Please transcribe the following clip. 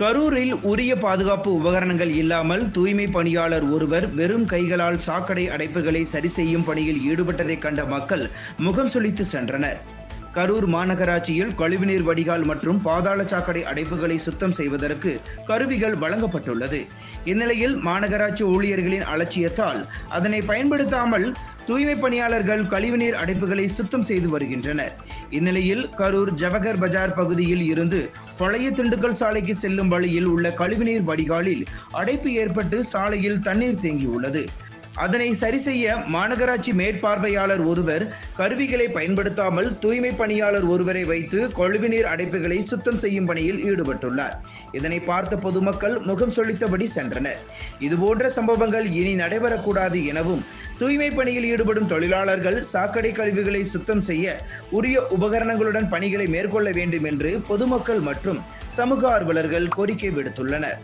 கரூரில் உரிய பாதுகாப்பு உபகரணங்கள் இல்லாமல் தூய்மை பணியாளர் ஒருவர் வெறும் கைகளால் சாக்கடை அடைப்புகளை சரி செய்யும் பணியில் ஈடுபட்டதை கண்ட மக்கள் முகம் சுளித்து சென்றனர். கரூர் மாநகராட்சியில் கழிவுநீர் வடிகால் மற்றும் பாதாள சாக்கடை அடைப்புகளை சுத்தம் செய்வதற்கு கருவிகள் வழங்கப்பட்டுள்ளது. இந்நிலையில் மாநகராட்சி ஊழியர்களின் அலட்சியத்தால் அதனை பயன்படுத்தாமல் தூய்மை பணியாளர்கள் கழிவுநீர் அடைப்புகளை சுத்தம் செய்து வருகின்றனர். இந்நிலையில் கரூர் ஜவஹர் பஜார் பகுதியில் இருந்து பழைய திண்டுக்கல் சாலைக்கு செல்லும் வழியில் உள்ள கழிவுநீர் வடிகாலில் அடைப்பு ஏற்பட்டு சாலையில் தண்ணீர் தேங்கியுள்ளது. அதனை சரி செய்ய மாநகராட்சி மேற்பார்வையாளர் ஒருவர் கருவிகளை பயன்படுத்தாமல் தூய்மை பணியாளர் ஒருவரை வைத்து கழிவுநீர் அடைப்புகளை சுத்தம் செய்யும் பணியில் ஈடுபட்டுள்ளார். இதனை பார்த்த பொதுமக்கள் முகம் சொலித்தபடி சென்றனர். இதுபோன்ற சம்பவங்கள் இனி நடைபெறக்கூடாது எனவும் தூய்மை பணியில் ஈடுபடும் தொழிலாளர்கள் சாக்கடை கழிவுகளை சுத்தம் செய்ய உரிய உபகரணங்களுடன் பணிகளை மேற்கொள்ள வேண்டும் என்று பொதுமக்கள் மற்றும் சமூக ஆர்வலர்கள் கோரிக்கை விடுத்துள்ளனர்.